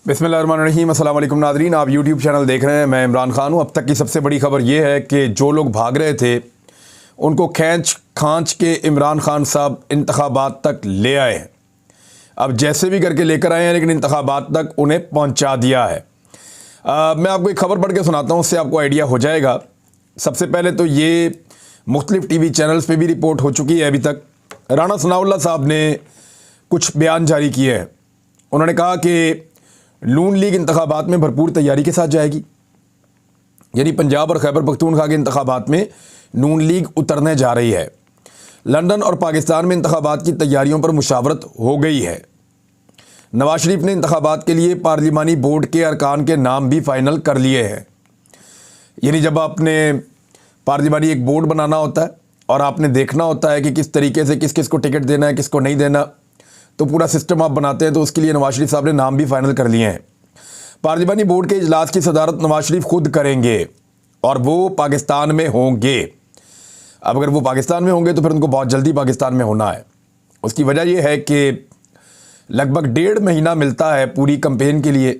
बिस्मिल्लाहिर्रहमानिर्रहीम। अस्सलाम वालेकुम नाज़रीन, आप यूट्यूब चैनल देख रहे हैं। मैं इमरान खान हूँ। अब तक की सबसे बड़ी खबर ये है कि जो लोग भाग रहे थे उनको खींच खांच के इमरान खान साहब इंतखाबात तक ले आए हैं। अब जैसे भी करके लेकर आए हैं, लेकिन इंतखाबात तक उन्हें पहुँचा दिया है। मैं आपको एक खबर पढ़ के सुनाता हूँ, उससे आपको आइडिया हो जाएगा। सबसे पहले तो ये मुख्तलिफ टीवी चैनल्स पे भी रिपोर्ट हो चुकी है। अभी तक राना सनाउल्लाह साहब ने कुछ बयान जारी किए हैं। उन्होंने कहा कि नून लीग इंतखाबात में भरपूर तैयारी के साथ जाएगी, यानी पंजाब और खैबर पख्तूनख्वा के इंतखाबात में नून लीग उतरने जा रही है। लंदन और पाकिस्तान में इंतखाबात की तैयारियों पर मुशावरत हो गई है। नवाज शरीफ ने इंतखाबात के लिए पार्लिमानी बोर्ड के अरकान के नाम भी फाइनल कर लिए हैं। यानी जब आपने पार्लिमानी एक बोर्ड बनाना होता है और आपने देखना होता है कि किस तरीके से किस किस को टिकट देना है, किसको नहीं देना, तो पूरा सिस्टम आप बनाते हैं। तो उसके लिए नवाज शरीफ साहब ने नाम भी फाइनल कर लिए हैं। पार्लिमानी बोर्ड के इजलास की सदारत नवाज शरीफ खुद करेंगे और वो पाकिस्तान में होंगे। अब अगर वो पाकिस्तान में होंगे तो फिर उनको बहुत जल्दी पाकिस्तान में होना है। उसकी वजह यह है कि लगभग 1.5 महीना मिलता है पूरी कैंपेन के लिए।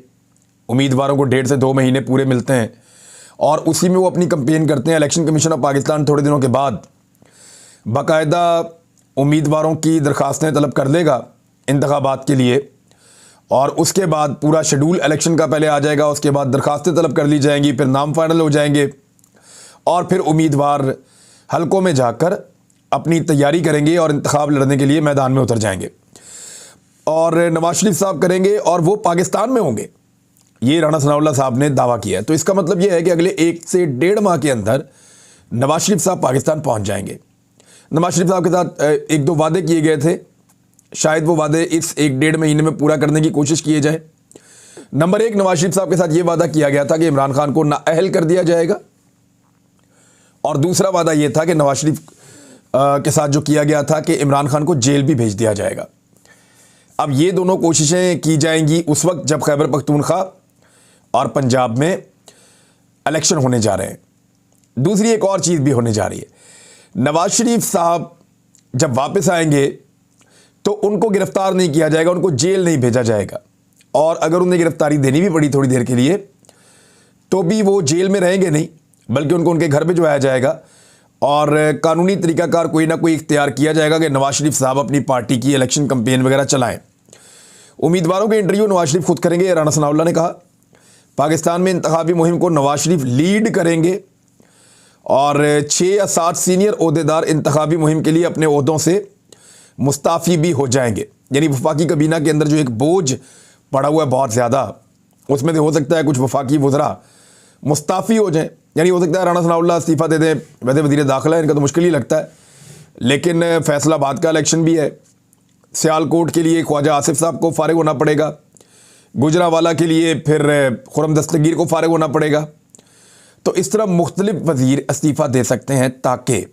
उम्मीदवारों को 1.5 से 2 महीने पूरे मिलते हैं और उसी में वो अपनी कैंपेन करते हैं। इलेक्शन कमीशन ऑफ पाकिस्तान थोड़े दिनों के बाद बाकायदा उम्मीदवारों की दरखास्तें तलब कर लेगा इंतखाबात के लिए, और उसके बाद पूरा शेड्यूल इलेक्शन का पहले आ जाएगा। उसके बाद दरखास्तें तलब कर ली जाएंगी, फिर नाम फाइनल हो जाएंगे और फिर उम्मीदवार हलकों में जाकर अपनी तैयारी करेंगे और इंतखाब लड़ने के लिए मैदान में उतर जाएंगे। और नवाज शरीफ साहब करेंगे और वो पाकिस्तान में होंगे, ये राना सनाउल्लाह साहब ने दावा किया है। तो इसका मतलब ये है कि अगले 1 से 1.5 माह के अंदर नवाज शरीफ साहब पाकिस्तान पहुँच जाएंगे। नवाज शरीफ साहब के साथ 1-2 वादे किए गए थे, शायद वो वादे इस 1-1.5 महीने में पूरा करने की कोशिश किए जाए। नंबर 1, नवाज शरीफ साहब के साथ ये वादा किया गया था कि इमरान खान को नाअहल कर दिया जाएगा, और दूसरा वादा ये था कि नवाज शरीफ के साथ जो किया गया था कि इमरान खान को जेल भी भेज दिया जाएगा। अब ये दोनों कोशिशें की जाएंगी उस वक्त जब खैबर पख्तूनख्वा और पंजाब में इलेक्शन होने जा रहे हैं। दूसरी एक और चीज़ भी होने जा रही है। नवाज शरीफ साहब जब वापस आएंगे तो उनको गिरफ्तार नहीं किया जाएगा, उनको जेल नहीं भेजा जाएगा, और अगर उन्हें गिरफ्तारी देनी भी पड़ी थोड़ी देर के लिए तो भी वो जेल में रहेंगे नहीं, बल्कि उनको उनके घर भिजवाया जाएगा और कानूनी तरीकाकार कोई ना कोई इख्तियार किया जाएगा कि नवाज शरीफ साहब अपनी पार्टी की इलेक्शन कैंपेन वगैरह चलाएं। उम्मीदवारों के इंटरव्यू नवाज शरीफ खुद करेंगे, राना सनाउल्लाह ने कहा। पाकिस्तान में इंतखाबी मुहिम को नवाज शरीफ लीड करेंगे और 6 या 7 सीनियर ओहदेदार इंतखाबी मुहिम के लिए अपने ओहदों से मुस्ताफ़ी भी हो जाएंगे। यानी वफाकी कबीना के अंदर जो एक बोझ पड़ा हुआ है बहुत ज़्यादा, उसमें से हो सकता है कुछ वफाकी वज़रा मुस्ताफ़ी हो जाएं। यानी हो सकता है राना सनाउल्लाह इस्तीफ़ा दे दें। वैसे वज़ीर दाखिला है, इनका तो मुश्किल ही लगता है, लेकिन फैसलाबाद का इलेक्शन भी है। सियालकोट के लिए ख्वाजा आसिफ साहब को फ़ारिग होना पड़ेगा, गुजरावाला के लिए फिर खुर्रम दस्तगीर को फ़ारिग होना पड़ेगा। तो इस तरह मुख्तलिफ वज़ीर इस्तीफ़ा दे सकते हैं ताकि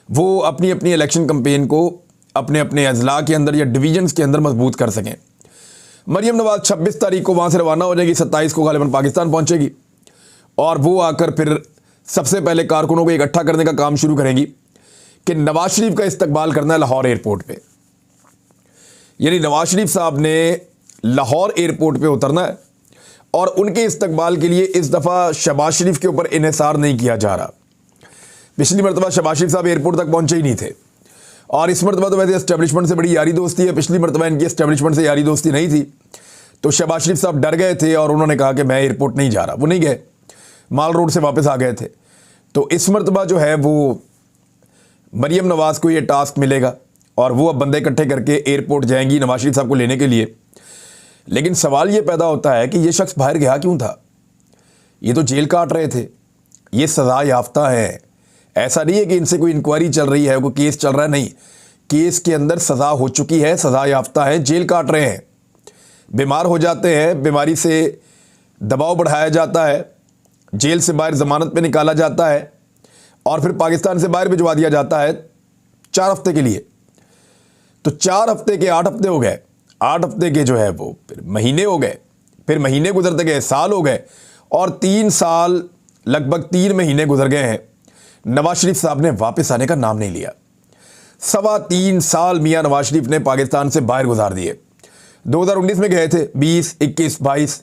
वो अपनी अपनी इलेक्शन कैंपेन को अपने अपने अजला के अंदर या डिवीजन्स के अंदर मजबूत कर सकें। मरियम नवाज़ 26 तारीख को वहाँ से रवाना हो जाएगी, 27 को गालिबन पाकिस्तान पहुँचेगी और वो आकर फिर सबसे पहले कारकुनों को इकट्ठा करने का काम शुरू करेंगी कि नवाज शरीफ का इस्तकबाल करना है लाहौर एयरपोर्ट पे। यानी नवाज शरीफ साहब ने लाहौर एयरपोर्ट पे उतरना है और उनके इस्तकबाल के लिए इस दफ़ा शहबाज शरीफ के ऊपर इन्हिसार नहीं किया जा रहा। पिछली मरतबा शहबाज शरीफ साहब एयरपोर्ट तक पहुँचे ही नहीं थे, और इस मरतबा तो वैसे एस्टेब्लिशमेंट से बड़ी यारी दोस्ती है। पिछली मरतबा इनकी एस्टेब्लिशमेंट से यारी दोस्ती नहीं थी, तो शहबाज शरीफ साहब डर गए थे और उन्होंने कहा कि मैं एयरपोर्ट नहीं जा रहा। वो नहीं गए, माल रोड से वापस आ गए थे। तो इस मरतबा जो है वो मरियम नवाज़ को ये टास्क मिलेगा और वो अब बंदे इकट्ठे करके एयरपोर्ट जाएंगी नवाज शरीफ साहब को लेने के लिए। लेकिन सवाल ये पैदा होता है कि ये शख्स बाहर गया क्यों था? ये तो जेल काट रहे थे, ये सज़ा याफ्ता है। ऐसा नहीं है कि इनसे कोई इंक्वायरी चल रही है, कोई केस चल रहा है, नहीं। केस के अंदर सज़ा हो चुकी है, सज़ा याफ्ता है, जेल काट रहे हैं। बीमार हो जाते हैं, बीमारी से दबाव बढ़ाया जाता है, जेल से बाहर ज़मानत पे निकाला जाता है और फिर पाकिस्तान से बाहर भिजवा दिया जाता है 4 हफ्ते के लिए। तो 4 हफ्ते के 8 हफ्ते हो गए, 8 हफ्ते के जो है वो फिर महीने हो गए, फिर महीने गुजरते गए, साल हो गए, और 3 साल लगभग 3 महीने गुजर गए हैं। नवाज शरीफ साहब ने वापस आने का नाम नहीं लिया। 3.25 साल मियाँ नवाज शरीफ ने पाकिस्तान से बाहर गुजार दिए। 2019 में गए थे, 20, 21, 22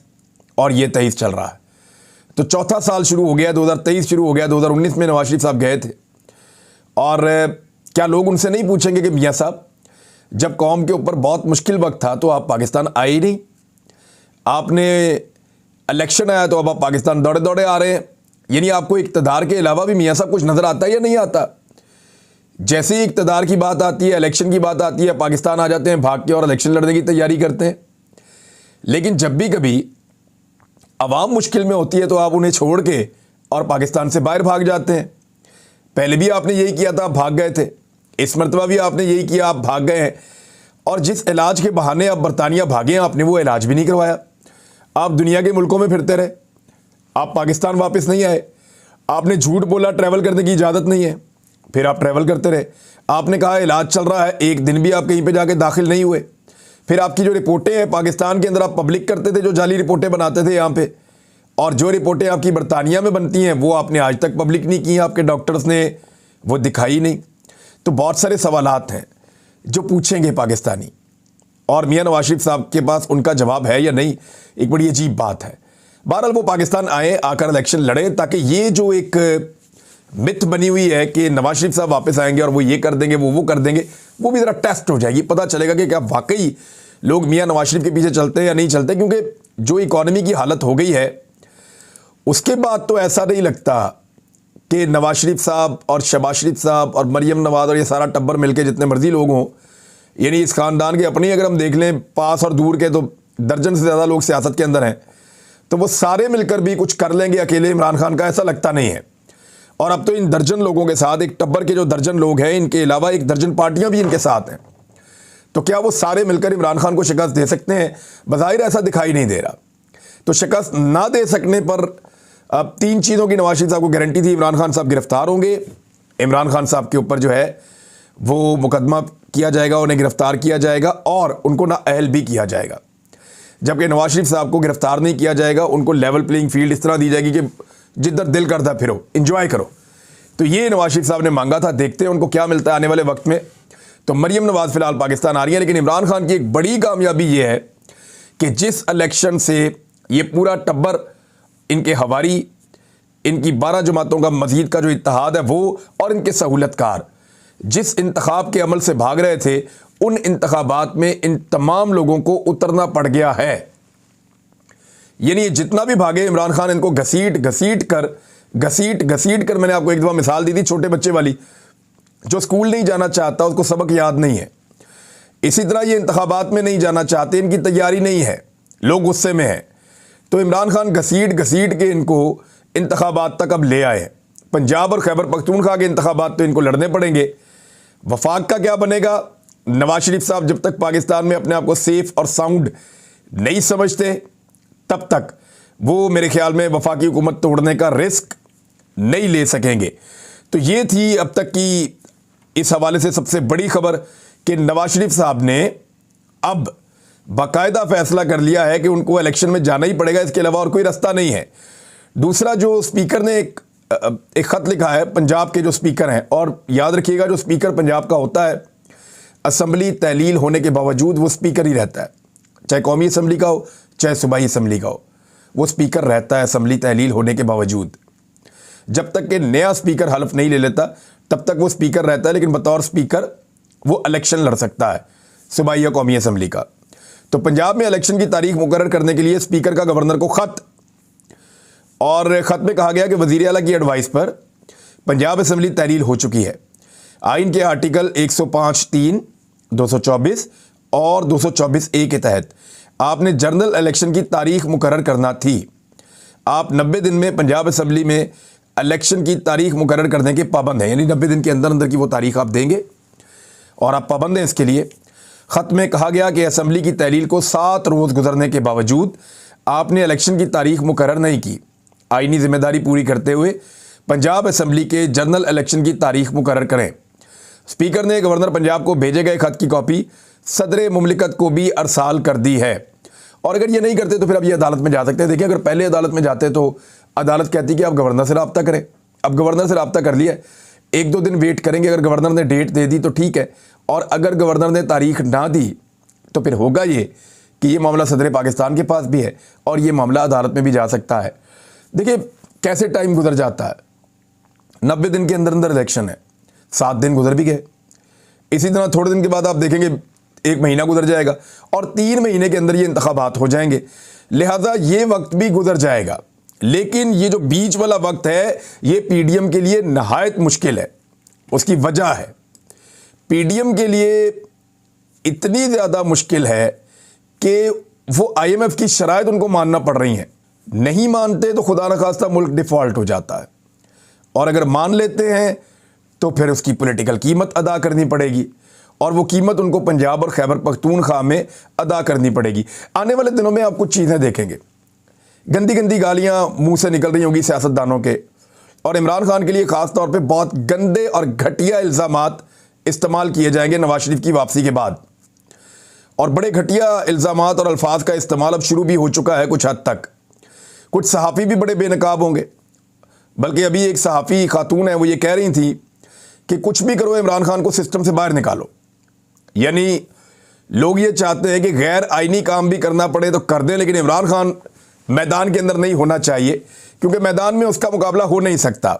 और ये 23 चल रहा है। तो चौथा साल शुरू हो गया, 2023 शुरू हो गया। 2019 में नवाज शरीफ साहब गए थे और क्या लोग उनसे नहीं पूछेंगे कि मियाँ साहब, जब कौम के ऊपर बहुत मुश्किल वक्त था तो आप पाकिस्तान आए ही नहीं, आपने इलेक्शन आया तो अब आप पाकिस्तान दौड़े दौड़े आ रहे हैं। यानी आपको इक़्तिदार के अलावा भी मियाँ साहब कुछ नज़र आता है या नहीं आता? जैसे ही इक़्तिदार की बात आती है, इलेक्शन की बात आती है, पाकिस्तान आ जाते हैं भाग के और इलेक्शन लड़ने की तैयारी करते हैं। लेकिन जब भी कभी अवाम मुश्किल में होती है तो आप उन्हें छोड़ के और पाकिस्तान से बाहर भाग जाते हैं। पहले भी आपने यही किया था, आप भाग गए थे। इस मरतबा भी आपने यही किया, आप भाग गए हैं। और जिस इलाज के बहाने आप बरतानिया भागे हैं, आपने वो इलाज भी नहीं करवाया। आप दुनिया के मुल्कों में फिरते रहे, आप पाकिस्तान वापस नहीं आए। आपने झूठ बोला ट्रैवल करने की इजाज़त नहीं है, फिर आप ट्रैवल करते रहे। आपने कहा इलाज चल रहा है, एक दिन भी आप कहीं पे जाके दाखिल नहीं हुए। फिर आपकी जो रिपोर्टें हैं पाकिस्तान के अंदर आप पब्लिक करते थे, जो जाली रिपोर्टें बनाते थे यहाँ पे, और जो रिपोर्टें आपकी बरतानिया में बनती हैं वो आपने आज तक पब्लिक नहीं की, आपके डॉक्टर्स ने वो दिखाई नहीं। तो बहुत सारे सवालात हैं जो पूछेंगे पाकिस्तानी, और मियाँ नवाज शरीफ साहब के पास उनका जवाब है या नहीं, एक बड़ी अजीब बात है। बहरहाल वो पाकिस्तान आए, आकर इलेक्शन लड़े, ताकि ये जो एक मिथ बनी हुई है कि नवाज शरीफ साहब वापस आएंगे और वो ये कर देंगे, वो कर देंगे, वो भी ज़रा टेस्ट हो जाएगी। पता चलेगा कि क्या वाकई लोग मियाँ नवाज शरीफ के पीछे चलते हैं या नहीं चलते। क्योंकि जो इकॉनमी की हालत हो गई है उसके बाद तो ऐसा नहीं लगता कि नवाज शरीफ साहब और शहबाज शरीफ साहब और मरियम नवाज और ये सारा टब्बर मिलके जितने मर्जी लोग हों, यानी इस ख़ानदान के अपनी अगर हम देख लें पास और दूर के, तो दर्जन से ज़्यादा लोग सियासत के अंदर हैं, तो वो सारे मिलकर भी कुछ कर लेंगे अकेले इमरान खान का, ऐसा लगता नहीं है। और अब तो इन दर्जन लोगों के साथ, एक टब्बर के जो दर्जन लोग हैं, इनके अलावा एक दर्जन पार्टियां भी इनके साथ हैं। तो क्या वो सारे मिलकर इमरान खान को शिकस्त दे सकते हैं? बज़ाहिर ऐसा दिखाई नहीं दे रहा। तो शिकस्त ना दे सकने पर अब 3 चीज़ों की नवाज शरीफ साहब को गारंटी थी। इमरान खान साहब गिरफ्तार होंगे, इमरान खान साहब के ऊपर जो है वो मुकदमा किया जाएगा, उन्हें गिरफ्तार किया जाएगा और उनको नाअहल भी किया जाएगा। जबकि नवाज शरीफ साहब को गिरफ्तार नहीं किया जाएगा, उनको लेवल प्लेइंग फील्ड इस तरह दी जाएगी कि जिधर दिल करता फिरो, इंजॉय करो। तो ये नवाज शरीफ साहब ने मांगा था, देखते हैं उनको क्या मिलता है आने वाले वक्त में। तो मरियम नवाज फिलहाल पाकिस्तान आ रही है, लेकिन इमरान खान की एक बड़ी कामयाबी ये है कि जिस इलेक्शन से ये पूरा टब्बर, इनके हवारी, इनकी 12 जमातों का मजीद का जो इत्तेहाद है वो, और इनके सहूलतकार जिस इंतखाब के अमल से भाग रहे थे, उन इंतखाबात में इन तमाम लोगों को उतरना पड़ गया है। यानी ये जितना भी भागे इमरान खान इनको घसीट कर, मैंने आपको एक दफ़ा मिसाल दी थी छोटे बच्चे वाली, जो स्कूल नहीं जाना चाहता उसको सबक याद नहीं है। इसी तरह ये इंतखाबात में नहीं जाना चाहते, इनकी तैयारी नहीं है, लोग गुस्से में हैं। तो इमरान खान घसीट के इनको इंतखाबात तक अब ले आए। पंजाब और खैबर पख्तूनख्वा के इंतखाबात तो इनको लड़ने पड़ेंगे। वफाक का क्या बनेगा? नवाज शरीफ साहब जब तक पाकिस्तान में अपने आप को सेफ और साउंड नहीं समझते, तब तक वो मेरे ख्याल में वफाकी हुकूमत तोड़ने का रिस्क नहीं ले सकेंगे। तो ये थी अब तक की इस हवाले से सबसे बड़ी खबर कि नवाज शरीफ साहब ने अब बाकायदा फैसला कर लिया है कि उनको इलेक्शन में जाना ही पड़ेगा, इसके अलावा और कोई रास्ता नहीं है। दूसरा, जो स्पीकर ने एक ख़त लिखा है, पंजाब के जो स्पीकर हैं, और याद रखिएगा जो स्पीकर पंजाब का होता है, असम्बली तहलील होने के बावजूद वो स्पीकर ही रहता है, चाहे कौमी असम्बली का हो चाहे सूबाई असम्बली का हो, वो स्पीकर रहता है असम्बली तहलील होने के बावजूद। जब तक कि नया स्पीकर हल्फ नहीं ले लेता तब तक वो स्पीकर रहता है, लेकिन बतौर स्पीकर वो इलेक्शन लड़ सकता है सूबाई या कौमी असम्बली का। तो पंजाब में इलेक्शन की तारीख मुकर्रर करने के लिए स्पीकर का गवर्नर को ख़त, और ख़त में कहा गया कि वज़ीर आला की एडवाइस पर पंजाब असम्बली तहलील हो चुकी है। आइन के आर्टिकल 105(3), 224 और 224(a) के तहत आपने जनरल इलेक्शन की तारीख मुकर्रर करना थी। आप 90 दिन में पंजाब असम्बली में इलेक्शन की तारीख मुकर्रर करने के पाबंद हैं, यानी 90 दिन के अंदर अंदर की वो तारीख आप देंगे और आप पाबंद हैं इसके लिए। ख़त में कहा गया कि असम्बली की तहलील को 7 रोज़ गुजरने के बावजूद आपने इलेक्शन की तारीख मुकर्रर नहीं की। आइनी जिम्मेदारी पूरी करते हुए पंजाब असम्बली के जनरल इलेक्शन की तारीख मुकर्रर करें। स्पीकर ने गवर्नर पंजाब को भेजे गए ख़त की कॉपी सदर मुमलिकत को भी अरसाल कर दी है, और अगर ये नहीं करते तो फिर अब ये अदालत में जा सकते हैं। देखिए, अगर पहले अदालत में जाते तो अदालत कहती कि आप गवर्नर से रब्ता करें। अब गवर्नर से रब्ता कर लिया, 1-2 दिन वेट करेंगे, अगर गवर्नर ने डेट दे दी तो ठीक है, और अगर गवर्नर ने तारीख ना दी तो फिर होगा ये कि ये मामला सदर पाकिस्तान के पास भी है और ये मामला अदालत में भी जा सकता है। देखिए कैसे टाइम गुजर जाता है, 90 दिन के अंदर अंदर इलेक्शन है, 7 दिन गुजर भी गए। इसी तरह थोड़े दिन के बाद आप देखेंगे 1 महीना गुजर जाएगा और 3 महीने के अंदर ये इंतखाबात हो जाएंगे, लिहाजा ये वक्त भी गुजर जाएगा। लेकिन ये जो बीच वाला वक्त है ये पीडीएम के लिए नहायत मुश्किल है। उसकी वजह है पीडीएम के लिए इतनी ज़्यादा मुश्किल है कि वो आईएमएफ की शराइत उनको मानना पड़ रही हैं। नहीं मानते तो खुदा न खास्ता मुल्क डिफ़ॉल्ट हो जाता है, और अगर मान लेते हैं तो फिर उसकी पॉलिटिकल कीमत अदा करनी पड़ेगी, और वो कीमत उनको पंजाब और खैबर पख्तूनख्वा में अदा करनी पड़ेगी। आने वाले दिनों में आप कुछ चीज़ें देखेंगे, गंदी गंदी गालियाँ मुंह से निकल रही होंगी सियासतदानों के, और इमरान खान के लिए ख़ास तौर पे बहुत गंदे और घटिया इल्ज़ामात इस्तेमाल किए जाएंगे नवाज शरीफ की वापसी के बाद। और बड़े घटिया इल्ज़ामात और अल्फाज का इस्तेमाल अब शुरू भी हो चुका है कुछ हद तक। कुछ सहाफ़ी भी बड़े बेनकाब होंगे, बल्कि अभी एक सहाफ़ी खातून है वो ये कह रही थी कि कुछ भी करो इमरान खान को सिस्टम से बाहर निकालो। यानी लोग ये चाहते हैं कि गैर आइनी काम भी करना पड़े तो कर दें, लेकिन इमरान खान मैदान के अंदर नहीं होना चाहिए, क्योंकि मैदान में उसका मुकाबला हो नहीं सकता।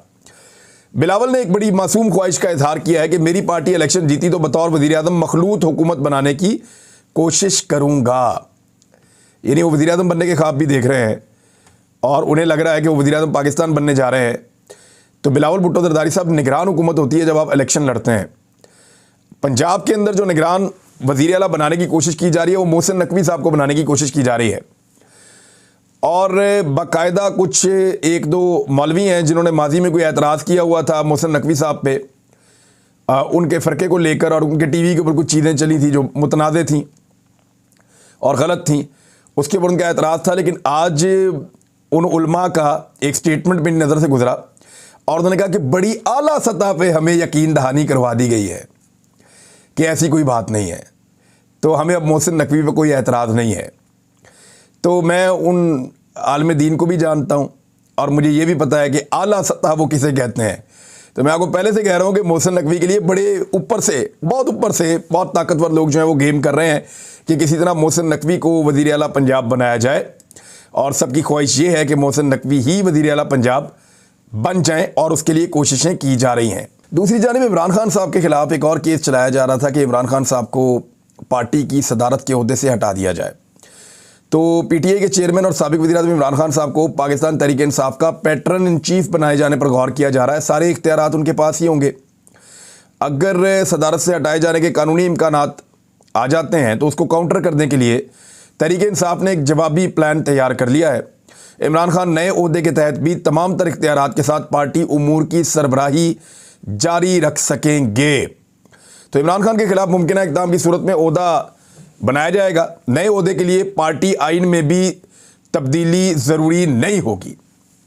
बिलावल ने एक बड़ी मासूम ख्वाहिश का इजहार किया है कि मेरी पार्टी इलेक्शन जीती तो बतौर वज़ीर आज़म मखलूत हुकूमत बनाने की कोशिश करूँगा। यानी वो वज़ीर आज़म बनने के ख्वाब भी देख रहे हैं और उन्हें लग रहा है कि वो वज़ीर आज़म पाकिस्तान बनने जा रहे हैं। तो बिलावल भुट्टो ज़रदारी साहब, निगरान हुकूमत होती है जब आप इलेक्शन लड़ते हैं। पंजाब के अंदर जो निगरान वज़ीर आला बनाने की कोशिश की जा रही है वो मोहसिन नकवी साहब को बनाने की कोशिश की जा रही है, और बाकायदा कुछ 1-2 मौलवी हैं जिन्होंने माजी में कोई एतराज़ किया हुआ था मोहसिन नकवी साहब पे, उनके फ़रक़े को लेकर, और उनके टीवी के ऊपर कुछ चीज़ें चली थी जो मुतनाज़े थी और ग़लत थी, उसके ऊपर उनका एतराज़ था। लेकिन आज उन उलमा का एक स्टेटमेंट मेरी नज़र से गुजरा और उन्होंने कहा कि बड़ी आला सतह पे हमें यकीन दहानी करवा दी गई है कि ऐसी कोई बात नहीं है, तो हमें अब मोहसिन नकवी पे कोई एतराज़ नहीं है। तो मैं उन आलिम दीन को भी जानता हूँ और मुझे ये भी पता है कि आला सतह वो किसे कहते हैं। तो मैं आपको पहले से कह रहा हूँ कि मोहसिन नकवी के लिए बड़े ऊपर से बहुत ताकतवर लोग जो हैं वो गेम कर रहे हैं कि किसी तरह मोहसिन नकवी को वज़ीर आला पंजाब बनाया जाए, और सबकी ख्वाहिश ये है कि मोहसिन नकवी ही वज़ीर आला पंजाब बन जाएं और उसके लिए कोशिशें की जा रही हैं। दूसरी जानिब इमरान खान साहब के ख़िलाफ़ एक और केस चलाया जा रहा था कि इमरान खान साहब को पार्टी की सदारत के ओहदे से हटा दिया जाए। तो पीटीआई के चेयरमैन और साबिक़ वज़ीर आज़म इमरान खान साहब को पाकिस्तान तहरीक इंसाफ का पैटर्न इन चीफ बनाए जाने पर गौर किया जा रहा है। सारे इख्तियारात उनके पास ही होंगे। अगर सदारत से हटाए जाने के कानूनी इम्कानात आ जाते हैं तो उसको काउंटर करने के लिए तहरीक इंसाफ ने एक जवाबी प्लान तैयार कर लिया है। इमरान खान नए ओहदे के तहत भी तमाम तर इख्तियारात के साथ पार्टी उमूर की सरबराही जारी रख सकेंगे। तो इमरान खान के खिलाफ मुमकिन इक़दाम की सूरत में ओहदा बनाया जाएगा। नए ओहदे के लिए पार्टी आइन में भी तब्दीली ज़रूरी नहीं होगी।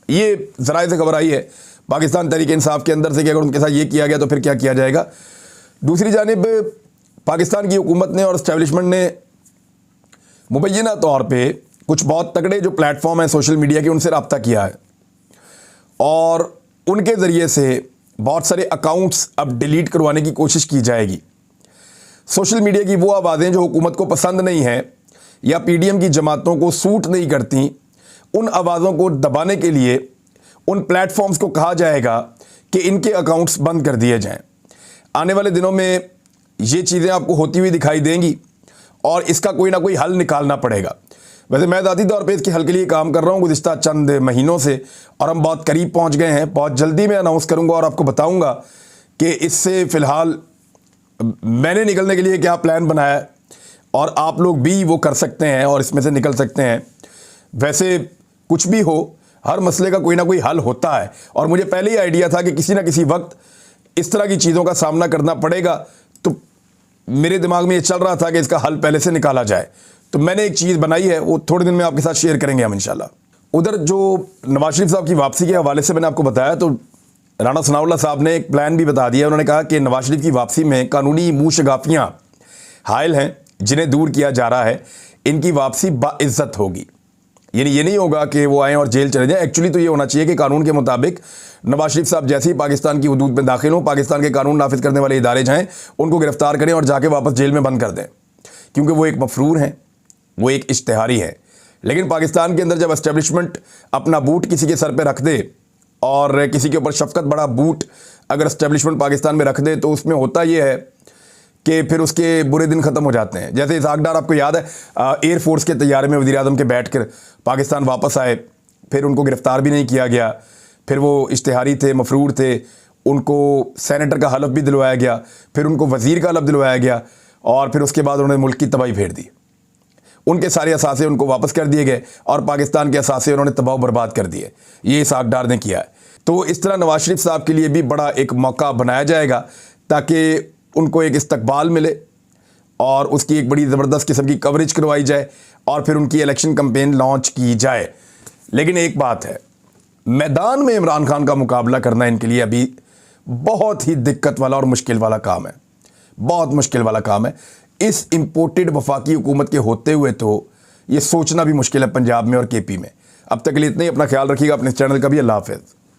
ये ज़राए से खबर आई है पाकिस्तान तहरीक इंसाफ के अंदर से कि अगर उनके साथ ये किया गया तो फिर क्या किया जाएगा। दूसरी जानिब पाकिस्तान की हुकूमत ने और इस्टेब्लिशमेंट ने मुबैना तौर पे कुछ बहुत तगड़े जो प्लेटफॉर्म हैं सोशल मीडिया के उनसे रब्ता किया है, और उनके ज़रिए से बहुत सारे अकाउंट्स अब डिलीट करवाने की कोशिश की जाएगी। सोशल मीडिया की वो आवाज़ें जो हुकूमत को पसंद नहीं हैं या पीडीएम की जमातों को सूट नहीं करती, उन आवाज़ों को दबाने के लिए उन प्लेटफॉर्म्स को कहा जाएगा कि इनके अकाउंट्स बंद कर दिए जाएं। आने वाले दिनों में ये चीज़ें आपको होती हुई दिखाई देंगी और इसका कोई ना कोई हल निकालना पड़ेगा। वैसे मैं ज़ाती तौर पे इसके हल के लिए काम कर रहा हूँ गुज़िश्ता चंद महीनों से, और हम बहुत करीब पहुँच गए हैं। बहुत जल्दी मैं अनाउंस करूँगा और आपको बताऊँगा कि इससे फ़िलहाल मैंने निकलने के लिए क्या प्लान बनाया है, और आप लोग भी वो कर सकते हैं और इसमें से निकल सकते हैं। वैसे कुछ भी हो, हर मसले का कोई ना कोई हल होता है, और मुझे पहले ही आइडिया था कि किसी ना किसी वक्त इस तरह की चीज़ों का सामना करना पड़ेगा। तो मेरे दिमाग में ये चल रहा था कि इसका हल पहले से निकाला जाए। तो मैंने एक चीज़ बनाई है, वो थोड़े दिन में आपके साथ शेयर करेंगे हम इंशाल्लाह। उधर जो नवाज शरीफ साहब की वापसी के हवाले से मैंने आपको बताया, तो राणा सनाउल्लाह साहब ने एक प्लान भी बता दिया। उन्होंने कहा कि नवाज शरीफ की वापसी में कानूनी मुँह शगाफियाँ हायल हैं जिन्हें दूर किया जा रहा है, इनकी वापसी बाइज़्ज़त होगी। यानी ये नहीं होगा कि वो आएँ और जेल चले जाएँ। एक्चुअली तो ये होना चाहिए कि कानून के मुताबिक नवाज शरीफ साहब जैसे ही पाकिस्तान की हदूद में दाखिल हों, पाकिस्तान के कानून नाफिज करने वाले इदारे जाएँ, उनको गिरफ्तार करें और जाके वापस जेल में बंद कर दें, क्योंकि वो एक मफरूर हैं, वो एक इश्तिहारी है। लेकिन पाकिस्तान के अंदर जब एस्टेब्लिशमेंट अपना बूट किसी के सर पे रख दे और किसी के ऊपर शफकत बड़ा बूट अगर एस्टेब्लिशमेंट पाकिस्तान में रख दे तो उसमें होता ये है कि फिर उसके बुरे दिन ख़त्म हो जाते हैं। जैसे इसहाक डार, आपको याद है, एयरफोर्स के तैयारे में वज़ीर आज़म के बैठ कर पाकिस्तान वापस आए, फिर उनको गिरफ़्तार भी नहीं किया गया, फिर वो इश्तिहारी थे, मफरूर थे, उनको सेनेटर का हलफ भी दिलवाया गया, फिर उनको वज़ीर का हलफ दिलवाया गया और फिर उसके बाद उन्होंने मुल्क की तबाही फेर दी। उनके सारे असासे उनको वापस कर दिए गए और पाकिस्तान के असासे उन्होंने तबाह बर्बाद कर दिए। ये इसहाक डार ने किया है। तो इस तरह नवाज शरीफ साहब के लिए भी बड़ा एक मौका बनाया जाएगा ताकि उनको एक इस्तकबाल मिले और उसकी एक बड़ी ज़बरदस्त किस्म की कवरेज करवाई जाए और फिर उनकी इलेक्शन कैंपेन लॉन्च की जाए। लेकिन एक बात है, मैदान में इमरान खान का मुकाबला करना इनके लिए अभी बहुत ही दिक्कत वाला और मुश्किल वाला काम है, बहुत मुश्किल वाला काम है। इस इम्पोर्टेड वफाकी हुकूमत के होते हुए तो ये सोचना भी मुश्किल है पंजाब में और केपी में। अब तक के लिए इतना ही। अपना ख्याल रखिएगा, अपने चैनल का भी। अल्लाह हाफ़िज़।